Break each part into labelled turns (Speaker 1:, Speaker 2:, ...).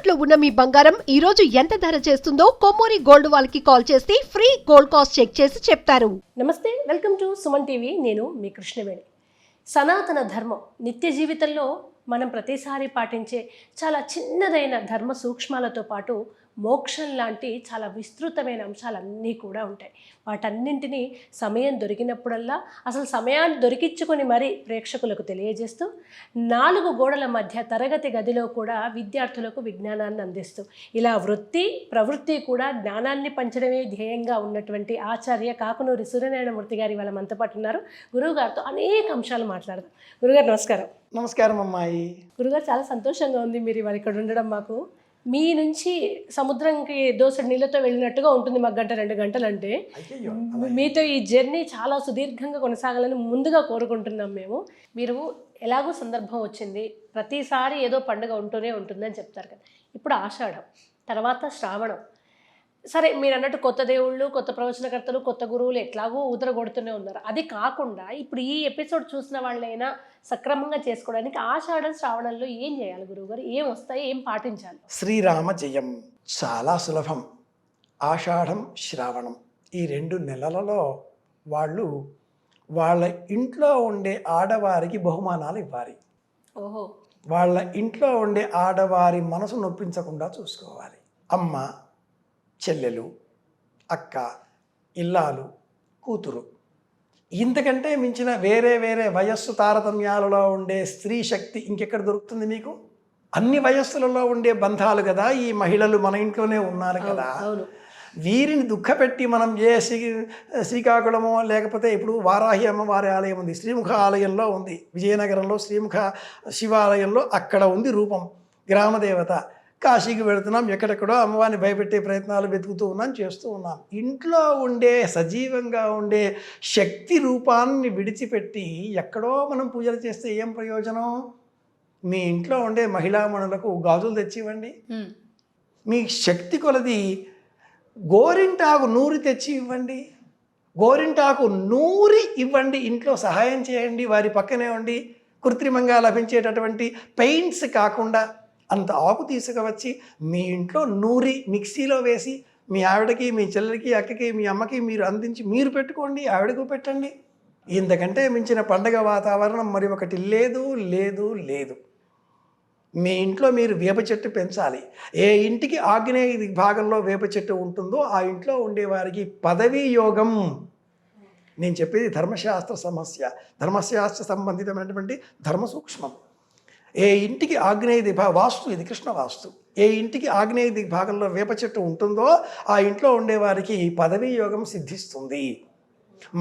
Speaker 1: తాకట్టులో ఉన్న మీ బంగారం ఈ రోజు ఎంత ధర చేస్తుందో కొమ్మూరి గోల్డ్ వాళ్ళకి కాల్ చేస్తే ఫ్రీ గోల్డ్ కాస్ట్ చెక్ చేసి చెప్తారు.
Speaker 2: నమస్తే, వెల్కమ్ టు సుమన్ టీవీ. నేను మీ కృష్ణవేణి. సనాతన ధర్మం నిత్య జీవితంలో మనం ప్రతిసారి పాటించే చాలా చిన్నదైన ధర్మ సూక్ష్మాలతో పాటు మోక్షం లాంటి చాలా విస్తృతమైన అంశాలన్నీ కూడా ఉంటాయి. వాటన్నింటినీ సమయం దొరికినప్పుడల్లా అసలు సమయాన్ని దొరికించుకొని మరీ ప్రేక్షకులకు తెలియజేస్తూ 4 గోడల మధ్య తరగతి గదిలో కూడా విద్యార్థులకు విజ్ఞానాన్ని అందిస్తూ ఇలా వృత్తి ప్రవృత్తి కూడా జ్ఞానాన్ని పంచడమే ధ్యేయంగా ఉన్నటువంటి ఆచార్య కాకునూరి సూర్యనారాయణమూర్తి గారి వాళ్ళ మనతో పాటు ఉన్నారు. గురువుగారితో అనేక అంశాలు మాట్లాడదాం. గురుగారు నమస్కారం.
Speaker 3: నమస్కారం అమ్మాయి.
Speaker 2: గురుగారు, చాలా సంతోషంగా ఉంది మీరు ఇవాళ ఇక్కడ ఉండడం. మాకు మీ నుంచి సముద్రంకి దోసెడు నీళ్ళతో వెళ్ళినట్టుగా ఉంటుంది మాకు 1-2 గంటలు. అంటే మీతో ఈ జర్నీ చాలా సుదీర్ఘంగా కొనసాగాలని ముందుగా కోరుకుంటున్నాం మేము. మీరు ఎలాగో సందర్భం వచ్చింది, ప్రతిసారి ఏదో పండుగ ఉంటూనే ఉంటుందని చెప్తారు కదా. ఇప్పుడు ఆషాఢం, తర్వాత శ్రావణం. సరే, మీరు అన్నట్టు కొత్త దేవుళ్ళు, కొత్త ప్రవచనకర్తలు, కొత్త గురువులు ఎట్లాగో ఊదరగొడుతూనే ఉన్నారు. అది కాకుండా ఇప్పుడు ఈ ఎపిసోడ్ చూసిన వాళ్ళైనా సక్రమంగా చేసుకోవడానికి ఆషాఢం శ్రావణంలో ఏం చేయాలి గురువుగారు? ఏం వస్తాయి, ఏం పాటించాలి?
Speaker 3: శ్రీరామ జయం చాలా సులభం. ఆషాఢం శ్రావణం ఈ 2 నెలలలో వాళ్ళు వాళ్ళ ఇంట్లో ఉండే ఆడవారికి బహుమానాలు ఇవ్వాలి.
Speaker 2: ఓహో.
Speaker 3: వాళ్ళ ఇంట్లో ఉండే ఆడవారి మనసు నొప్పించకుండా చూసుకోవాలి. అమ్మ, చెల్లెలు, అక్క, ఇల్లాలు, కూతురు, ఇంతకంటే మించిన వేరే వయస్సు తారతమ్యాలలో ఉండే స్త్రీ శక్తి ఇంకెక్కడ దొరుకుతుంది మీకు? అన్ని వయస్సులలో ఉండే బంధాలు కదా ఈ మహిళలు, మన ఇంట్లోనే ఉన్నారు కదా. వీరిని దుఃఖపెట్టి మనం శ్రీకాకుళమో లేకపోతే ఇప్పుడు వారాహి అమ్మవారి ఆలయం ఉంది, శ్రీముఖ ఆలయంలో ఉంది, విజయనగరంలో శ్రీముఖ శివాలయంలో అక్కడ ఉంది రూపం, గ్రామదేవత. కాశీకి వెళుతున్నాం, ఎక్కడెక్కడో అమ్మవారిని భయపెట్టే ప్రయత్నాలు వెతుకుతూ ఉన్నాం, చేస్తూ ఉన్నాం. ఇంట్లో ఉండే సజీవంగా ఉండే శక్తి రూపాన్ని విడిచిపెట్టి ఎక్కడో మనం పూజలు చేస్తే ఏం ప్రయోజనం? మీ ఇంట్లో ఉండే మహిళామణులకు గాజులు తెచ్చి ఇవ్వండి. మీ శక్తి కొలది గోరింటాకు నూరి తెచ్చి ఇవ్వండి. గోరింటాకు నూరి ఇవ్వండి. ఇంట్లో సహాయం చేయండి. వారి పక్కనే ఉండి కృత్రిమంగా లభించేటటువంటి పెయింట్స్ కాకుండా అంత ఆకు తీసుకువచ్చి మీ ఇంట్లో నూరి మిక్సీలో వేసి మీ ఆవిడకి, మీ చెల్లెలకి, అక్కకి, మీ అమ్మకి మీరు అందించి మీరు పెట్టుకోండి, ఆవిడకు పెట్టండి. ఇంతకంటే మించిన పండగ వాతావరణం మరి ఒకటి లేదు లేదు లేదు. మీ ఇంట్లో మీరు వేప చెట్టు పెంచాలి. ఏ ఇంటికి ఆగ్నేయ భాగంలో వేప చెట్టు ఉంటుందో ఆ ఇంట్లో ఉండేవారికి పదవీ యోగం. నేను చెప్పేది ధర్మశాస్త్ర సమస్య, ధర్మశాస్త్ర సంబంధితమైనటువంటి ధర్మ సూక్ష్మం. ఏ ఇంటికి ఆగ్నేయ వాస్తు, ఇది కృష్ణ వాస్తు, ఏ ఇంటికి ఆగ్నేయ భాగంలో వేప చెట్టు ఉంటుందో ఆ ఇంట్లో ఉండేవారికి పదవీ యోగం సిద్ధిస్తుంది.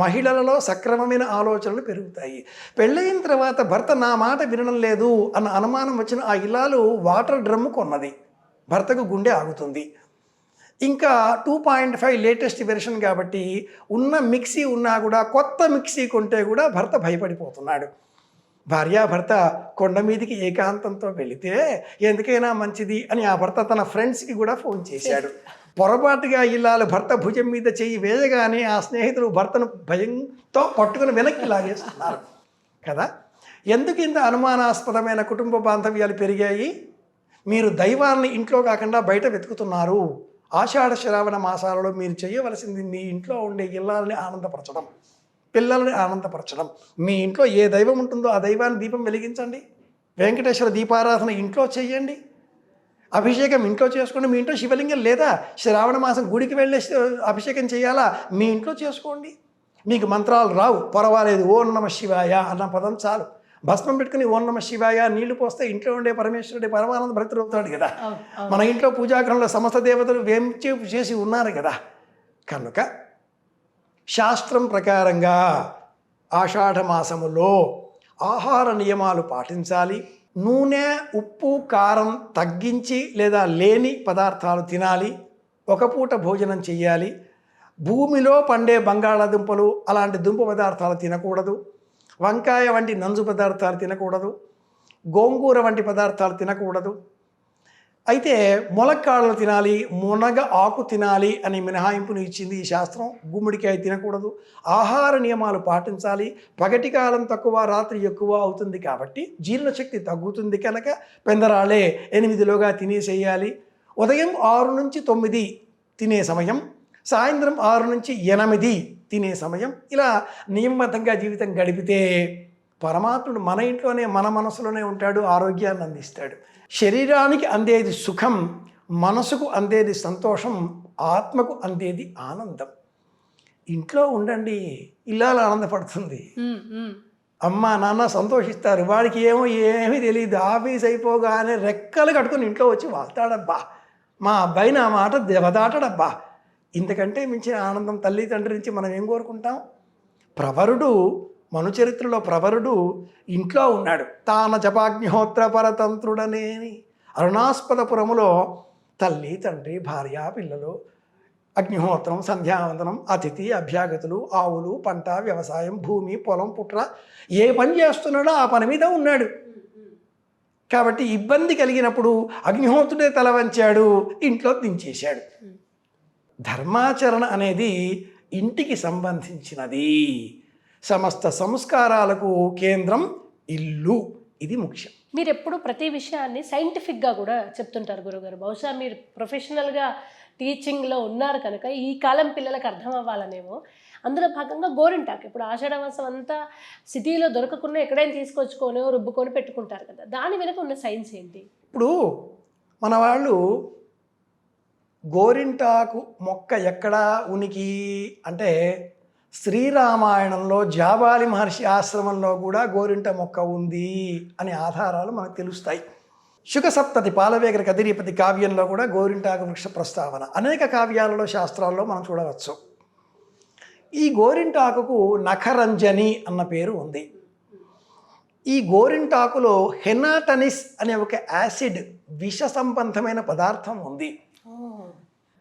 Speaker 3: మహిళలలో సక్రమమైన ఆలోచనలు పెరుగుతాయి. పెళ్ళయిన తర్వాత భర్త నా మాట వినడం లేదు అన్న అనుమానం వచ్చిన ఆ ఇల్లాలు వాటర్ డ్రమ్ము కొన్నది, భర్తకు గుండె ఆగుతుంది. ఇంకా 2.5 లేటెస్ట్ వెర్షన్ కాబట్టి ఉన్న మిక్సీ ఉన్నా కూడా కొత్త మిక్సీ కొంటే కూడా భర్త భయపడిపోతున్నాడు. భార్యాభర్త కొండ మీదికి ఏకాంతంతో వెళితే ఎందుకైనా మంచిది అని ఆ భర్త తన ఫ్రెండ్స్కి కూడా ఫోన్ చేశాడు. పొరపాటుగా ఇల్లాలు భర్త భుజం మీద చెయ్యి వేయగానే ఆ స్నేహితులు భర్తను భయంతో పట్టుకుని వెనక్కి లాగేస్తున్నారు కదా. ఎందుకు ఇంత అనుమానాస్పదమైన కుటుంబ బాంధవ్యాలు పెరిగాయి? మీరు దైవాన్ని ఇంట్లో కాకుండా బయట వెతుకుతున్నారు. ఆషాఢ శ్రావణ మాసాలలో మీరు చేయవలసింది మీ ఇంట్లో ఉండే ఇల్లాలని ఆనందపరచడం, పిల్లల్ని ఆనందపరచడం. మీ ఇంట్లో ఏ దైవం ఉంటుందో ఆ దైవాన్ని దీపం వెలిగించండి. వెంకటేశ్వర దీపారాధన ఇంట్లో చేయండి. అభిషేకం ఇంట్లో చేసుకోండి. మీ ఇంట్లో శివలింగం లేదా? శ్రావణ మాసం గుడికి వెళ్ళే అభిషేకం చేయాలా? మీ ఇంట్లో చేసుకోండి. మీకు మంత్రాలు రావు, పర్వాలేదు, ఓం నమ శివాయ అన్న పదం చాలు. భస్మం పెట్టుకుని ఓం నమ శివాయ నీళ్లు పోస్తే ఇంట్లో ఉండే పరమేశ్వరుడి పరమానంద భక్తుడు అవుతాడు కదా. మన ఇంట్లో పూజాగ్రహంలో సమస్త దేవతలు వేంచేపు చేసి ఉన్నారు కదా. కనుక శాస్త్రం ప్రకారంగా ఆషాఢ మాసములో ఆహార నియమాలు పాటించాలి. నూనె, ఉప్పు, కారం తగ్గించి లేదా లేని పదార్థాలు తినాలి. ఒక పూట భోజనం చేయాలి. భూమిలో పండే బంగాళాదుంపలు అలాంటి దుంప పదార్థాలు తినకూడదు. వంకాయ వంటి నంజు పదార్థాలు తినకూడదు. గోంగూర వంటి పదార్థాలు తినకూడదు. అయితే ములక్కాడలు తినాలి, మునగ ఆకు తినాలి అని మినహాయింపుని ఇచ్చింది ఈ శాస్త్రం. గుమ్మడికాయ తినకూడదు, ఆహార నియమాలు పాటించాలి. పగటి కాలం తక్కువ, రాత్రి ఎక్కువ అవుతుంది కాబట్టి జీర్ణశక్తి తగ్గుతుంది కనుక పెందరాళే 8లోగా తినేసేయాలి. ఉదయం 6 నుంచి 9 తినే సమయం, సాయంత్రం 6 నుంచి 8 తినే సమయం, ఇలా నియమబద్ధంగా జీవితం గడిపితే పరమాత్ముడు మన ఇంట్లోనే మన మనసులోనే ఉంటాడు, ఆరోగ్యాన్ని అందిస్తాడు. శరీరానికి అందేది సుఖం, మనసుకు అందేది సంతోషం, ఆత్మకు అందేది ఆనందం. ఇంట్లో ఉండండి, ఇల్లాలు ఆనందపడుతుంది, అమ్మ నాన్న సంతోషిస్తారు. వాడికి ఏమీ తెలియదు, ఆఫీస్ అయిపోగానే రెక్కలు కట్టుకుని ఇంట్లో వచ్చి వాళ్తాడబ్బా, మా అబ్బాయి నా మాట దెవదాటడబ్బా. ఇంతకంటే మించిన ఆనందం తల్లి తండ్రి నుంచి మనం ఏం కోరుకుంటాం? ప్రవరుడు, మనుచరిత్రలో ప్రవరుడు ఇంట్లో ఉన్నాడు. తాన జపాగ్నిహోత్ర పరతంత్రుడనేని అరుణాస్పదపురములో తల్లి తండ్రి భార్య పిల్లలు, అగ్నిహోత్రం, సంధ్యావందనం, అతిథి, అభ్యాగతులు, ఆవులు, పంట, వ్యవసాయం, భూమి, పొలం, పుట్ర, ఏ పని చేస్తున్నాడో ఆ పని మీద ఉన్నాడు. కాబట్టి ఇబ్బంది కలిగినప్పుడు అగ్నిహోత్రుడే తల వంచాడు, ఇంట్లో దించేశాడు. ధర్మాచరణ అనేది ఇంటికి సంబంధించినది. సమస్త సంస్కారాలకు కేంద్రం ఇల్లు, ఇది ముఖ్యం.
Speaker 2: మీరు ఎప్పుడు ప్రతి విషయాన్ని సైంటిఫిక్గా కూడా చెప్తుంటారు గురుగారు. బహుశా మీరు ప్రొఫెషనల్గా టీచింగ్లో ఉన్నారు కనుక ఈ కాలం పిల్లలకు అర్థం అవ్వాలనేమో. అందులో భాగంగా గోరింటాకు ఇప్పుడు ఆషాఢ మాసం అంతా సిటీలో దొరకకుండా ఎక్కడైనా తీసుకొచ్చుకొని రుబ్బుకొని పెట్టుకుంటారు కదా, దాని వెనుక ఉన్న సైన్స్ ఏంటి?
Speaker 3: ఇప్పుడు మన వాళ్ళు గోరింటాకు మొక్క ఎక్కడ ఉనికి అంటే శ్రీరామాయణంలో జాబాలి మహర్షి ఆశ్రమంలో కూడా గోరింట మొక్క ఉంది అనే ఆధారాలు మనకు తెలుస్తాయి. శుకసప్తతి పాలవేగర కదిరిపతి కావ్యంలో కూడా గోరింటాకు వృక్ష ప్రస్తావన అనేక కావ్యాలలో శాస్త్రాల్లో మనం చూడవచ్చు. ఈ గోరింటాకుకు నఖరంజని అన్న పేరు ఉంది. ఈ గోరింటాకులో హెనాటనిస్ అనే ఒక యాసిడ్ విష సంబంధమైన పదార్థం ఉంది.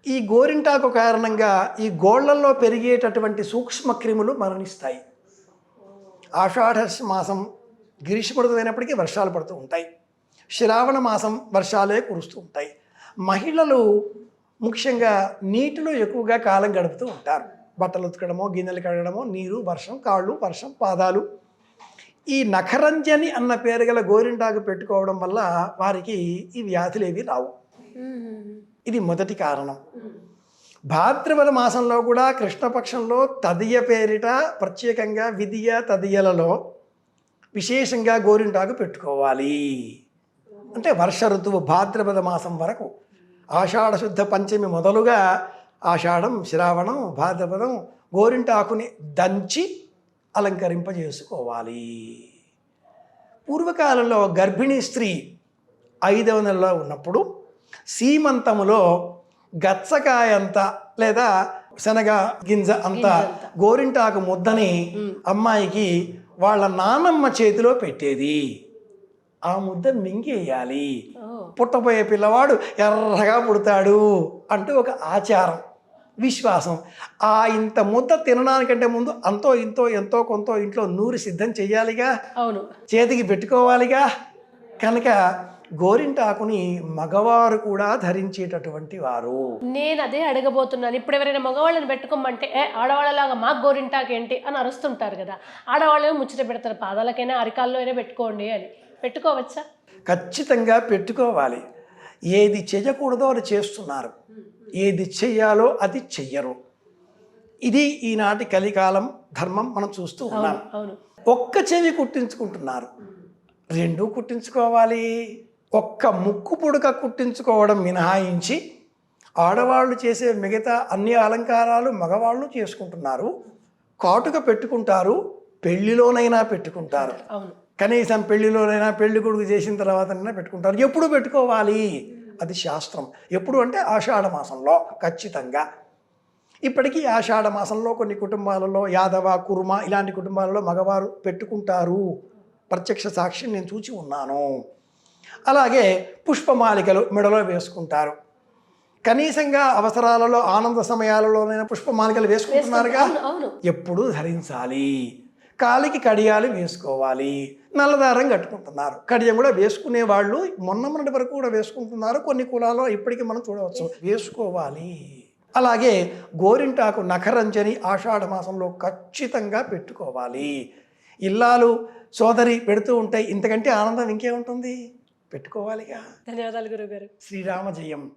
Speaker 3: ఈ గోరింటాకు కారణంగా ఈ గోళ్లల్లో పెరిగేటటువంటి సూక్ష్మ క్రిములు మరణిస్తాయి. ఆషాఢ మాసం గ్రీష్మ ఋతువైనప్పటికీ వర్షాలు పడుతూ ఉంటాయి. శ్రావణ మాసం వర్షాలే కురుస్తూ ఉంటాయి. మహిళలు ముఖ్యంగా నీటిలో ఎక్కువగా కాలం గడుపుతూ ఉంటారు. బట్టలు ఉతకడమో, గిన్నెలు కడగడమో, నీరు, వర్షం, కాళ్ళు, వర్షం, పాదాలు. ఈ నఖరంజని అన్న పేరు గల గోరింటాకు పెట్టుకోవడం వల్ల వారికి ఈ వ్యాధులేవి రావు. ఇది మొదటి కారణం. భాద్రపద మాసంలో కూడా కృష్ణపక్షంలో తదియ పేరిట ప్రత్యేకంగా విధియ తదియలలో విశేషంగా గోరింటాకు పెట్టుకోవాలి. అంటే వర్ష ఋతువు భాద్రపద మాసం వరకు, ఆషాఢ శుద్ధ పంచమి మొదలుగా ఆషాఢం, శ్రావణం, భాద్రపదం గోరింటాకుని దంచి అలంకరింపజేసుకోవాలి. పూర్వకాలంలో గర్భిణీ స్త్రీ 5వ నెలలో ఉన్నప్పుడు సీమంతములో గచ్చకాయ అంత లేదా శనగ గింజ అంత గోరింటాకు ముద్దని అమ్మాయికి వాళ్ళ నానమ్మ చేతిలో పెట్టేది. ఆ ముద్ద మింగేయాలి, పుట్టబోయే పిల్లవాడు ఎర్రగా పుడతాడు అంటూ ఒక ఆచారం, విశ్వాసం. ఆ ఇంత ముద్ద తినడానికంటే ముందు అంతో ఇంతో ఎంతో కొంత ఇంట్లో నూరి సిద్ధం చెయ్యాలిగా,
Speaker 2: అవును,
Speaker 3: చేతికి పెట్టుకోవాలిగా. కనుక గోరింటాకుని మగవారు కూడా ధరించేటటువంటి వారు.
Speaker 2: నేను అదే అడగబోతున్నాను. ఇప్పుడు ఎవరైనా మగవాళ్ళని పెట్టుకోమంటే ఆడవాళ్ళలాగా మాకు గోరింటాకు ఏంటి అని అరుస్తుంటారు కదా. ఆడవాళ్ళే ముచ్చట పెడతారు, పాదాలకైనా అరికాల్లో అయినా పెట్టుకోండి అని. పెట్టుకోవచ్చా?
Speaker 3: ఖచ్చితంగా పెట్టుకోవాలి. ఏది చేయకూడదో అది చేస్తున్నారు, ఏది చెయ్యాలో అది చెయ్యరు. ఇది ఈనాటి కలికాలం ధర్మం మనం చూస్తూ ఉన్నాం. ఒక్క చెవి కుట్టించుకుంటున్నారు, 2 కుట్టించుకోవాలి. ఒక్క ముక్కు పుడక కుట్టించుకోవడం మినహాయించి ఆడవాళ్ళు చేసే మిగతా అన్ని అలంకారాలు మగవాళ్ళు చేసుకుంటున్నారు. కాటుక పెట్టుకుంటారు, పెళ్లిలోనైనా పెట్టుకుంటారు. కనీసం పెళ్లిలోనైనా పెళ్లి కొడుకు చేసిన తర్వాతనైనా పెట్టుకుంటారు. ఎప్పుడు పెట్టుకోవాలి? అది శాస్త్రం. ఎప్పుడు అంటే ఆషాఢ మాసంలో ఖచ్చితంగా. ఇప్పటికీ ఆషాఢ మాసంలో కొన్ని కుటుంబాలలో యాదవ, కుర్మ ఇలాంటి కుటుంబాలలో మగవారు పెట్టుకుంటారు. ప్రత్యక్ష సాక్షి నేను చూచి ఉన్నాను. అలాగే పుష్పమాలికలు మెడలో వేసుకుంటారు. కనీసంగా అవసరాలలో ఆనంద సమయాలలోనైనా పుష్పమాలికలు వేసుకుంటున్నారుగా, ఎప్పుడూ ధరించాలి. కాలికి కడియాలు వేసుకోవాలి. నల్లదారం కట్టుకుంటున్నారు. కడియం కూడా వేసుకునే వాళ్ళు మొన్నటి వరకు కూడా వేసుకుంటున్నారు. కొన్ని కులాల్లో ఇప్పటికీ మనం చూడవచ్చు. వేసుకోవాలి. అలాగే గోరింటాకు నఖరంజని ఆషాఢ మాసంలో ఖచ్చితంగా పెట్టుకోవాలి. ఇల్లాలు సోదరి పెడుతూ ఉంటే ఇంతకంటే ఆనందం ఇంకేముంటుంది? పెట్టుకోవాలిగా.
Speaker 2: ధన్యవాదాలు గురుగారు.
Speaker 3: శ్రీరామ జయం.